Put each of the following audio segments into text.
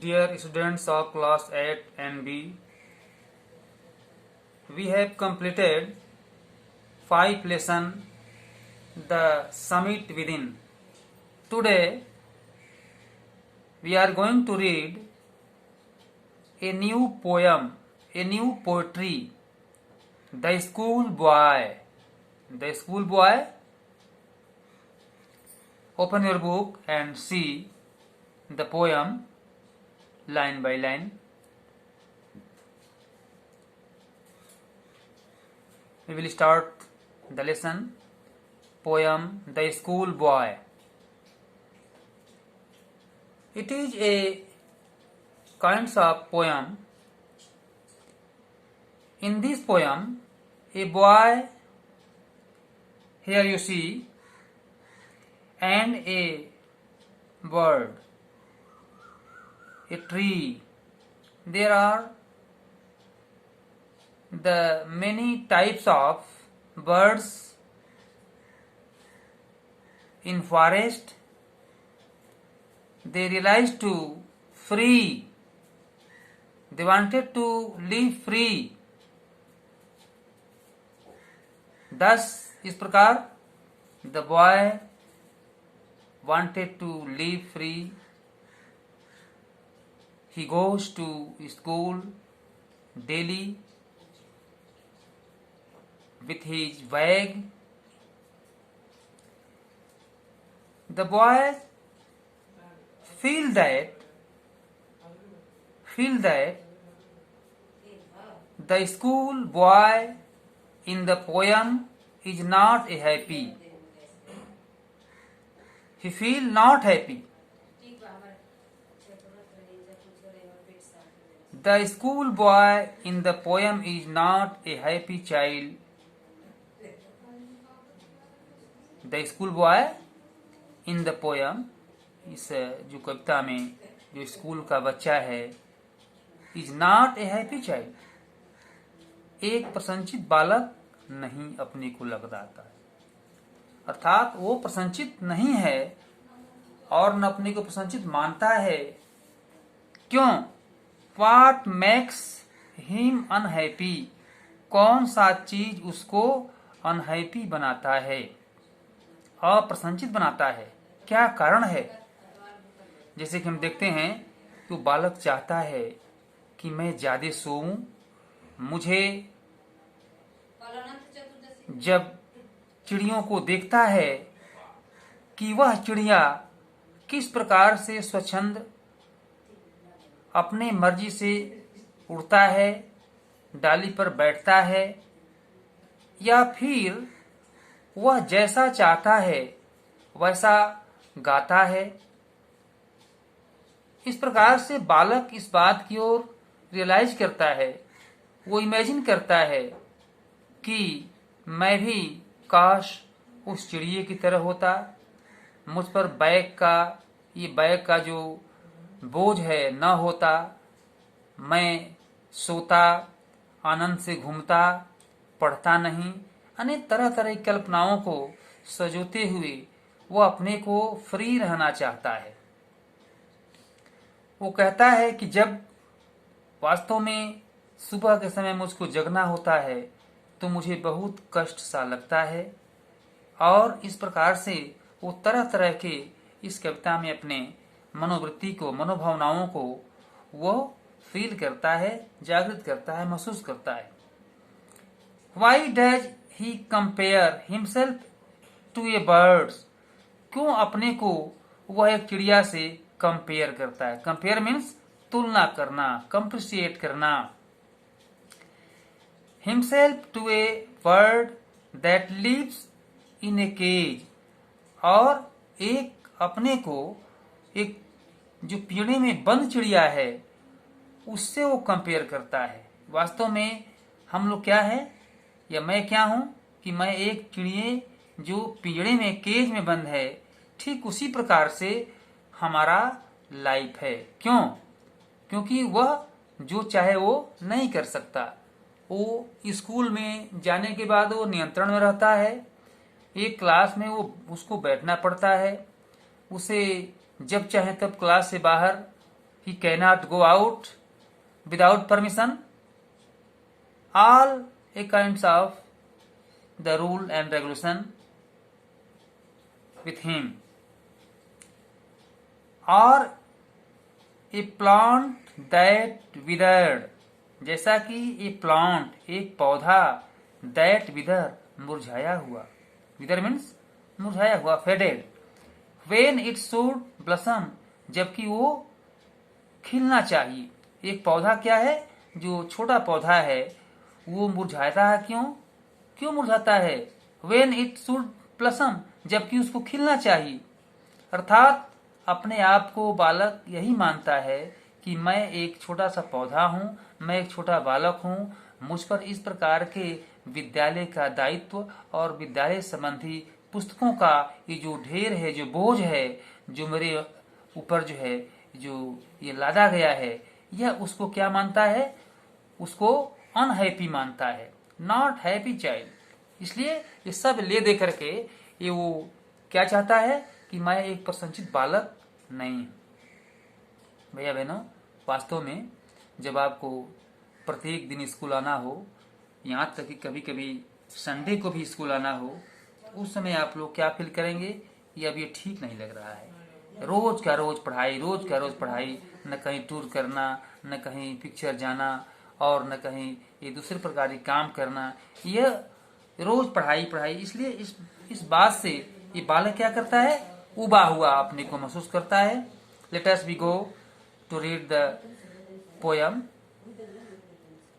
Dear students of class 8 and B, we have completed 5 lessons, the summit within. Today we are going to read a new poem, a new poetry, The School Boy. The School Boy. Open your book and see the poem line by line. We will start the lesson. Poem The School Boy. It is a kind of poem. In this poem, a boy, here you see, and a bird, a tree. There are the many types of birds in forest. They realized to free. They wanted to live free. Thus, इस प्रकार the boy wanted to live free. He goes to school daily with his bag. The boy feel that the school boy in the poem is not happy. He feel not happy. The school boy in the poem is not a happy child. The school boy in the poem, इस जो कविता में जो school का बच्चा है, is not a happy child. एक प्रसन्नचित बालक नहीं अपने को लगता है, अर्थात वो प्रसन्नचित नहीं है और न अपने को प्रसन्नचित मानता है. क्यों? What makes him unhappy? कौन सा चीज उसको अनहैप्पी बनाता है, अप्रसन्नचित बनाता है? क्या कारण है? जैसे कि हम देखते हैं कि बालक चाहता है कि मैं ज्यादा सोऊं. मुझे जब चिड़ियों को देखता है कि वह चिड़िया किस प्रकार से स्वच्छंद अपने मर्जी से उड़ता है, डाली पर बैठता है, या फिर वह जैसा चाहता है वैसा गाता है. इस प्रकार से बालक इस बात की ओर रियलाइज करता है, वो इमेजिन करता है कि मैं भी काश उस चिड़िए की तरह होता. मुझ पर बैग का जो बोझ है न होता. मैं सोता, आनंद से घूमता, पढ़ता नहीं. अनेक तरह तरह की कल्पनाओं को सजोते हुए वो अपने को फ्री रहना चाहता है. वो कहता है कि जब वास्तव में सुबह के समय मुझको जगना होता है तो मुझे बहुत कष्ट सा लगता है. और इस प्रकार से वो तरह तरह के इस कविता में अपने मनोवृत्ति को, मनोभावनाओं को वो फील करता है, जागृत करता है, महसूस करता है. Why does he compare himself to a bird? क्यों अपने को वह एक चिड़िया से कंपेयर करता है? कंपेयर मीन्स तुलना करना, कंप्रिशिएट करना. Himself to a bird that lives in a cage. और एक अपने को एक जो पिंजरे में बंद चिड़िया है उससे वो कंपेयर करता है. वास्तव में हम लोग क्या है, या मैं क्या हूं कि मैं एक चिड़िए जो पिंजरे में, केज में बंद है. ठीक उसी प्रकार से हमारा लाइफ है. क्यों? क्योंकि वह जो चाहे वो नहीं कर सकता. वो स्कूल में जाने के बाद वो नियंत्रण में रहता है. एक क्लास में वो उसको बैठना पड़ता है. उसे जब चाहे तब क्लास से बाहर he cannot go out without permission. All a kinds of the rule and regulation with him. Or a plant that withered, जैसा कि a plant, एक पौधा, that wither, मुरझाया हुआ. Wither means मुरझाया हुआ, faded. When it should blossom, जबकि वो खिलना चाहिए. एक पौधा क्या है? जो छोटा पौधा है वो मुरझाता है. क्यों मुरझाता है? When it should blossom, जबकि उसको खिलना चाहिए. अर्थात अपने आप को बालक यही मानता है कि मैं एक छोटा सा पौधा हूँ, मैं एक छोटा बालक हूँ, मुझ पर इस प्रकार के विद्यालय का दायित्व और विद्यालय संबंधी पुस्तकों का ये जो ढेर है, जो बोझ है, जो मेरे ऊपर जो है, जो ये लादा गया है, यह उसको क्या मानता है? उसको अनहैप्पी मानता है, नॉट हैप्पी चाइल्ड. इसलिए ये सब ले दे करके ये वो क्या चाहता है कि मैं एक प्रसन्नचित्त बालक नहीं. भैया बहनों, वास्तव में जब आपको प्रत्येक दिन स्कूल आना हो, यहाँ तक कि कभी कभी संडे को भी स्कूल आना हो, उस समय आप लोग क्या फील करेंगे? ये अब ये ठीक नहीं लग रहा है. रोज का रोज पढ़ाई, न कहीं टूर करना, न कहीं पिक्चर जाना, और न कहीं ये दूसरे प्रकार के काम करना. यह रोज पढ़ाई. इसलिए इस बात से ये बालक क्या करता है? उबा हुआ अपने को महसूस करता है. Let us we go to read the poem.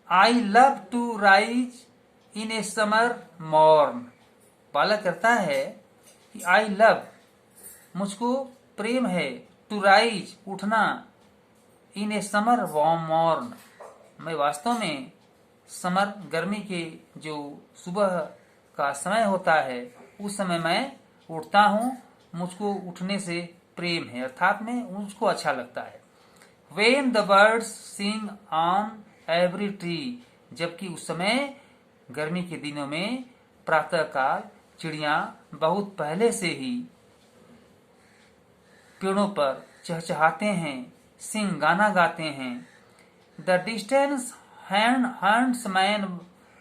I love to rise in a summer morn. बालक करता है कि आई लव, मुझको प्रेम है, टू राइज, उठना, इन ए समर मॉर्न, मैं वास्तव में समर, गर्मी के जो सुबह का समय होता है उस समय मैं उठता हूँ, मुझको उठने से प्रेम है, अर्थात में मुझको अच्छा लगता है. When the birds sing on every tree, जबकि उस समय गर्मी के दिनों में प्रातःकाल चिड़िया बहुत पहले से ही पेड़ों पर चहचहाते हैं, सिंग, गाना गाते हैं. The distant huntsman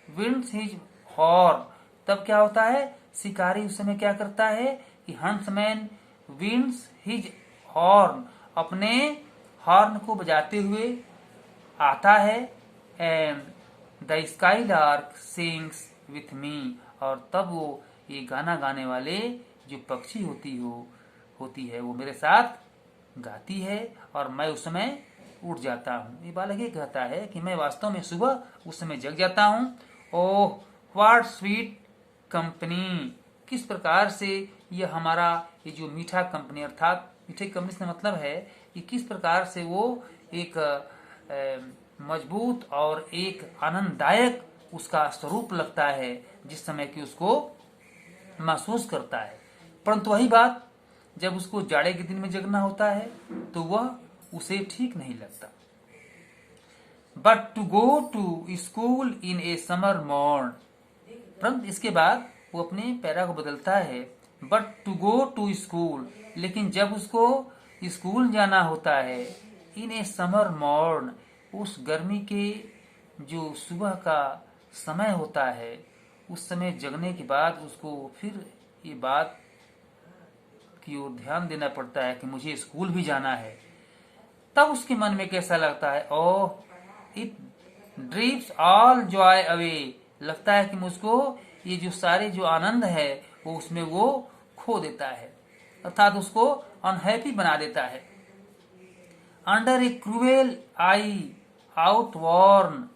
winds his horn, तब क्या होता है? शिकारी उस समय क्या करता है कि हंट्समैन विंड्स हिज हॉर्न, अपने हॉर्न को बजाते हुए आता है. And the sky lark sings with me, और तब वो ये गाना गाने वाले जो पक्षी होती है वो मेरे साथ गाती है और मैं उस समय उठ जाता हूँ. ये बालक ये कहता है कि मैं वास्तव में सुबह उस समय जग जाता हूँ. ओह व्हाट स्वीट कंपनी, किस प्रकार से यह हमारा ये जो मीठा कंपनी, अर्थात मीठे कंपनी से मतलब है कि किस प्रकार से वो एक मजबूत और एक आनंददायक उसका स्वरूप लगता है जिस समय कि उसको महसूस करता है. परंतु वही बात जब उसको जाड़े के दिन में जगना होता है तो वह उसे ठीक नहीं लगता. But to go to school in a summer morn, परंतु इसके बाद वो अपने पैरा को बदलता है. But to go to school, लेकिन जब उसको स्कूल जाना होता है इन ए समर मॉर्न, उस गर्मी के जो सुबह का समय होता है उस समय जगने के बाद उसको फिर ये बात की ओर ध्यान देना पड़ता है कि मुझे स्कूल भी जाना है. तब उसके मन में कैसा लगता है? Oh it drips all joy away, लगता है कि मुझको ये जो सारे जो आनंद है वो उसमें वो खो देता है, अर्थात उसको अनहैप्पी बना देता है. Under a cruel eye outworn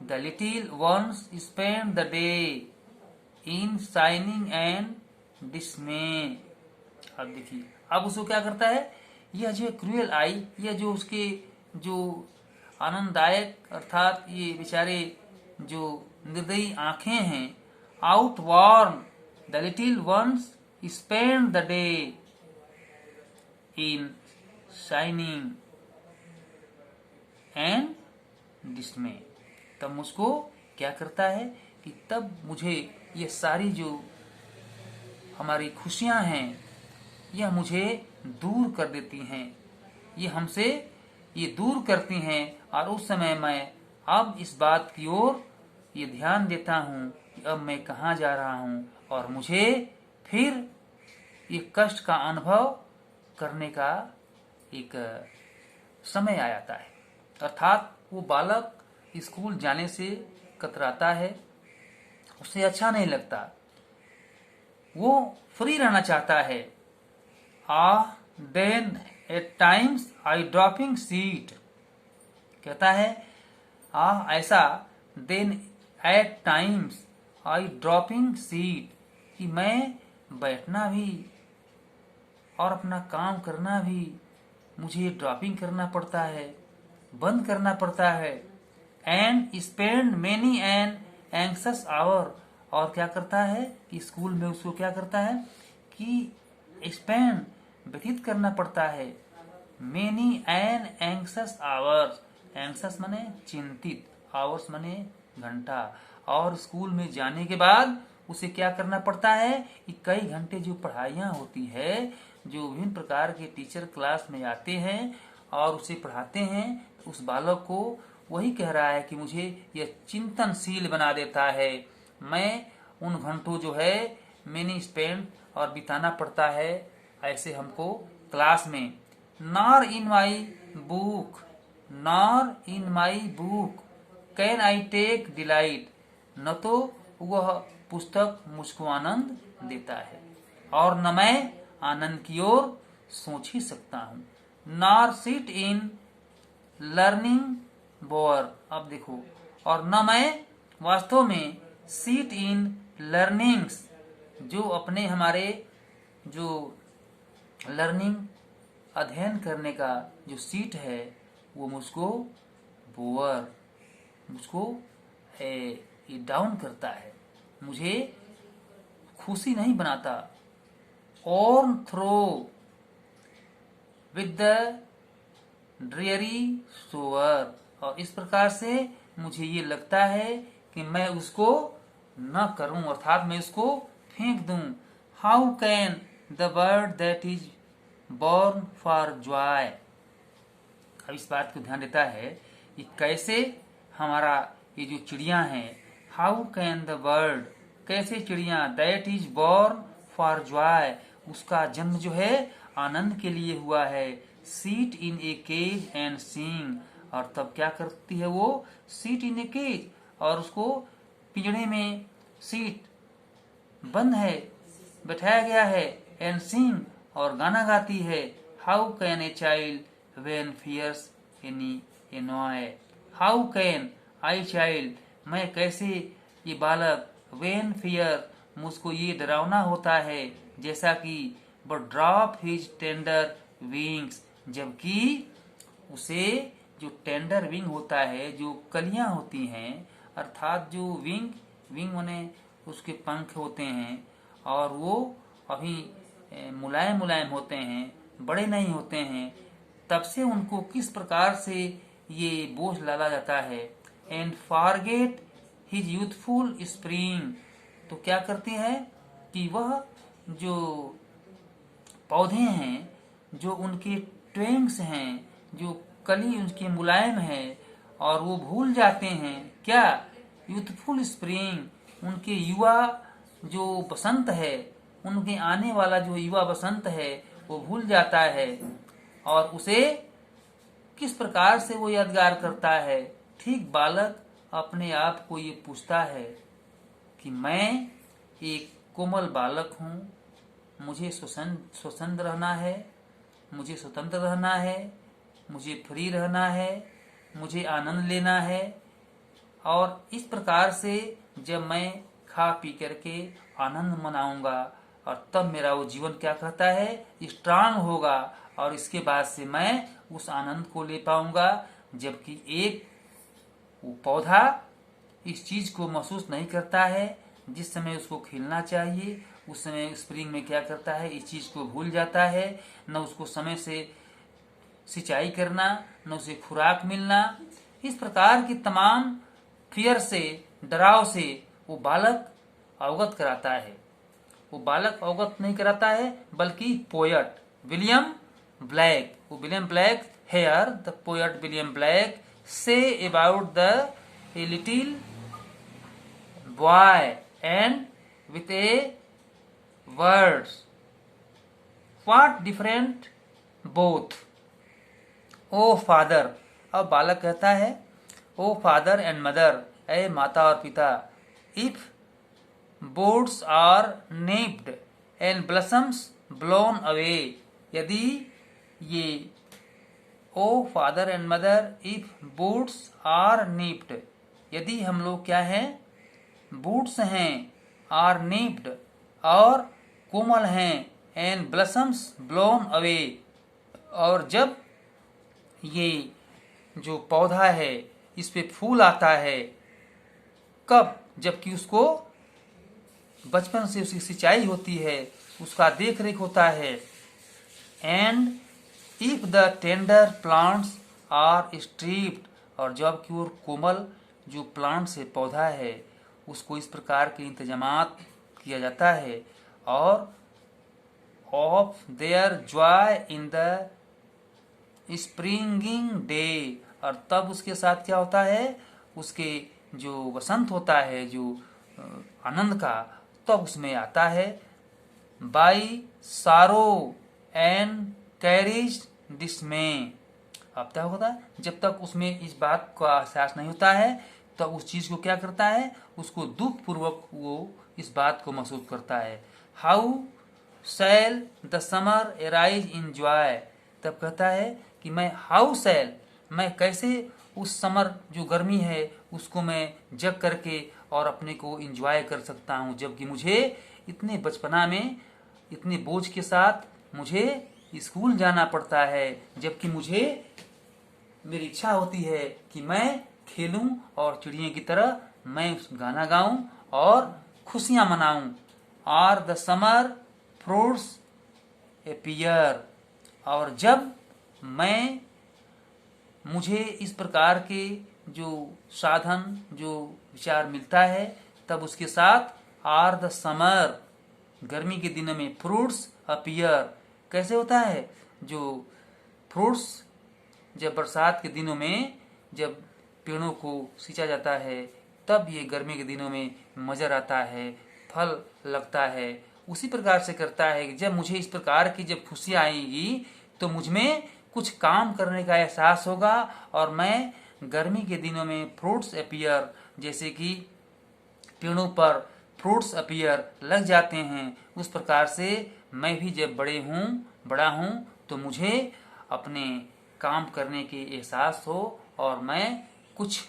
the little ones spend the day in shining and dismay. अब देखिए, अब उसको क्या करता है? यह जो क्रूएल आई, यह जो उसके जो आनंददायक अर्थात ये बेचारे जो निर्दयी आंखें हैं, outworn the little ones spend the day in shining and dismay. तब मुझको क्या करता है कि तब मुझे ये सारी जो हमारी खुशियां हैं यह मुझे दूर कर देती हैं. ये हमसे ये दूर करती हैं। और उस समय मैं अब इस बात की ओर ये ध्यान देता हूँ कि अब मैं कहाँ जा रहा हूँ और मुझे फिर ये कष्ट का अनुभव करने का एक समय आ जाता है। अर्थात वो बालक स्कूल जाने से कतराता है, उसे अच्छा नहीं लगता, वो फ्री रहना चाहता है। Then at times I drooping sit, कहता है ऐसा, then at times I drooping sit, कि मैं बैठना भी और अपना काम करना भी मुझे ड्रॉपिंग करना पड़ता है, बंद करना पड़ता है। And spend many an anxious hour, और क्या करता है कि स्कूल में उसको क्या करता है कि स्पेंड व्यतीत करना पड़ता है many an anxious hours, anxious माने चिंतित, आवर्स माने घंटा। और स्कूल में जाने के बाद उसे क्या करना पड़ता है कि कई घंटे जो पढ़ाइयाँ होती है, जो विभिन्न प्रकार के टीचर क्लास में आते हैं और उसे पढ़ाते हैं, तो उस बालक को वही कह रहा है कि मुझे यह चिंतनशील बना देता है। मैं उन घंटों जो है मैंने स्पेंड और बिताना पड़ता है ऐसे हमको क्लास में। Nor in my book, nor in my book can I take delight, न तो वह पुस्तक मुझको आनंद देता है और न मैं आनंद की ओर सोच ही सकता हूँ। Nor sit in learning bore, अब देखो, और न मैं वास्तव में सीट इन लर्निंग्स, जो अपने हमारे जो लर्निंग अध्ययन करने का जो सीट है वो मुझको बोअर, मुझको डाउन करता है, मुझे खुशी नहीं बनाता। Worn through with the dreary shower, और इस प्रकार से मुझे ये लगता है कि मैं उसको न करूं, अर्थात मैं उसको फेंक दूं। How can the bird that is born for Joy, अब इस बात को ध्यान देता है कि कैसे हमारा ये जो चिड़िया है, हाउ कैन द बर्ड, कैसे चिड़िया, that is born for joy, उसका जन्म जो है आनंद के लिए हुआ है, sit in a cage and sing, और तब क्या करती है वो, सीट इन ए केज, और उसको पिंजड़े में सीट बंद है, बैठाया गया है, एंड सिंग, और गाना गाती है। How can a child when fears any annoy, how can I child, मैं कैसे ये बालक, व्हेन फियर, मुझको ये डरावना होता है, जैसा कि but drop his tender wings, जबकि उसे जो टेंडर विंग होता है, जो कलियां होती हैं, अर्थात जो विंग, विंग माने उसके पंख होते हैं और वो अभी मुलायम मुलायम होते हैं, बड़े नहीं होते हैं, तब से उनको किस प्रकार से ये बोझ डाला जाता है। And forget his youthful spring, तो क्या करती है कि वह जो पौधे हैं, जो उनके ट्वेंग्स हैं, जो कली उनकी मुलायम है, और वो भूल जाते हैं क्या, यूथफुल स्प्रिंग, उनके युवा जो बसंत है, उनके आने वाला जो युवा बसंत है वो भूल जाता है। और उसे किस प्रकार से वो यादगार करता है, ठीक बालक अपने आप को ये पूछता है कि मैं एक कोमल बालक हूँ, मुझे स्वतंत्र रहना है, मुझे स्वतंत्र रहना है, मुझे फ्री रहना है, मुझे आनंद लेना है। और इस प्रकार से जब मैं खा पी करके आनंद मनाऊंगा, और तब मेरा वो जीवन क्या कहता है, स्ट्रांग होगा, और इसके बाद से मैं उस आनंद को ले पाऊंगा। जबकि एक वो पौधा इस चीज को महसूस नहीं करता है, जिस समय उसको खिलना चाहिए उस समय स्प्रिंग में क्या करता है, इस चीज को भूल जाता है, न उसको समय से सिंचाई करना, न उसे खुराक मिलना। इस प्रकार की तमाम फियर से, डराव से वो बालक अवगत कराता है। वो बालक अवगत नहीं कराता है, बल्कि poet William Black. William Blake, here the poet William Blake say about a little boy and with a words. What different both? O father, अब बालक कहता है ओ फादर एंड मदर, ए माता और पिता, if buds are nipped and blossoms blown away, यदि ये O father and mother, if buds are nipped, यदि हम लोग क्या हैं, बूट्स हैं, आर नेप्ड और कोमल हैं, एंड ब्लसम्स ब्लोन अवे, और जब ये जो पौधा है इस पे फूल आता है, कब, जबकि उसको बचपन से उसकी सिंचाई होती है, उसका देख रेख होता है, and if the tender plants are stripped, और जबकि वो कोमल जो प्लांट से पौधा है उसको इस प्रकार के इंतजामात किया जाता है, और of their joy in the springing day, और तब उसके साथ क्या होता है, उसके जो वसंत होता है, जो आनंद का, तब उसमें आता है, बाई सारो एंड कैरिज डिसमे, अब क्या होता है, जब तक उसमें इस बात का एहसास नहीं होता है तब उस चीज को क्या करता है, उसको दुख पूर्वक वो इस बात को महसूस करता है। How shell the summer arise in joy, तब कहता है कि मैं हाउ शैल, मैं कैसे उस समर जो गर्मी है उसको मैं जग करके और अपने को इंजॉय कर सकता हूँ, जबकि मुझे इतने बचपना में इतने बोझ के साथ मुझे स्कूल जाना पड़ता है, जबकि मुझे मेरी इच्छा होती है कि मैं खेलूं और चिड़िया की तरह मैं गाना गाऊं और खुशियां मनाऊं। Are the summer fruits appear, और जब मैं मुझे इस प्रकार के जो साधन जो विचार मिलता है, तब उसके साथ आर द समर, गर्मी के दिनों में फ्रूट्स अपीयर, कैसे होता है, जो फ्रूट्स जब बरसात के दिनों में जब पेड़ों को सींचा जाता है तब ये गर्मी के दिनों में मजर आता है, फल लगता है, उसी प्रकार से करता है कि जब मुझे इस प्रकार की जब खुशियाँ आएगी तो मुझमें कुछ काम करने का एहसास होगा, और मैं गर्मी के दिनों में फ्रूट्स अपीयर, जैसे कि पेड़ों पर फ्रूट्स अपीयर लग जाते हैं, उस प्रकार से मैं भी जब बड़ा हूँ तो मुझे अपने काम करने के एहसास हो और मैं कुछ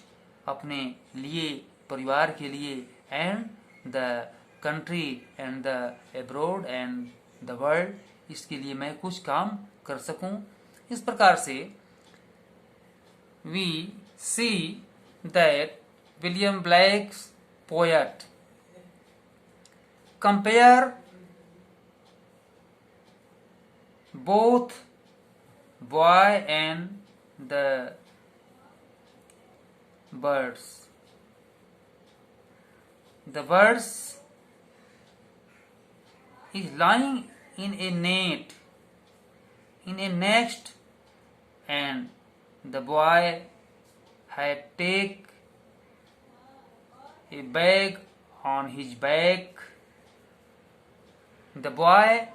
अपने लिए, परिवार के लिए, and the country and the abroad and the world, इसके लिए मैं कुछ काम कर सकूं। इस प्रकार से we see that William Blake's poet compare both boy and the birds. The birds is lying in a net, in a nest, and the boy had take a bag on his back. The boy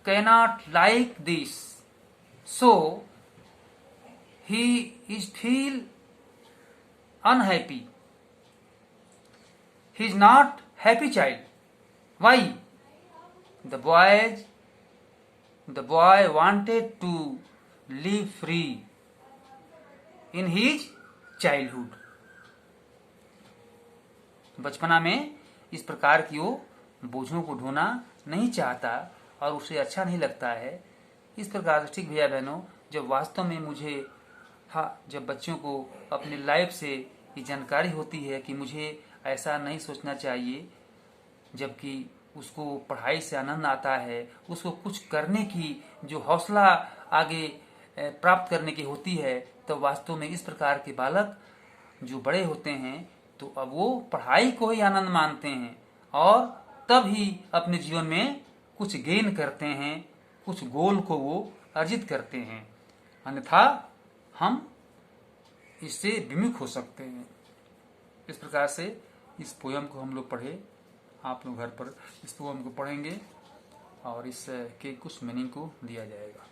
cannot like this, so he is feel unhappy. He is not happy child. Why? The boy wanted to live free in his childhood. बचपना में इस प्रकार की वो बोझों को ढोना नहीं चाहता और उसे अच्छा नहीं लगता है। इस प्रकार से ठीक भैया बहनों, जब वास्तव में मुझे जब बच्चों को अपने लाइफ से ये जानकारी होती है कि मुझे ऐसा नहीं सोचना चाहिए, जबकि उसको पढ़ाई से आनंद आता है, उसको कुछ करने की जो हौसला आगे प्राप्त करने की होती है, तो वास्तव में इस प्रकार के बालक जो बड़े होते हैं तो अब वो पढ़ाई को ही आनंद मानते हैं और तब ही अपने जीवन में कुछ गेन करते हैं, कुछ गोल को वो अर्जित करते हैं, अन्यथा हम इससे विमुख हो सकते हैं। इस प्रकार से इस पोयम को हम लोग पढ़े, आप लोग घर पर इस पोयम को पढ़ेंगे और इसके कुछ मीनिंग को दिया जाएगा।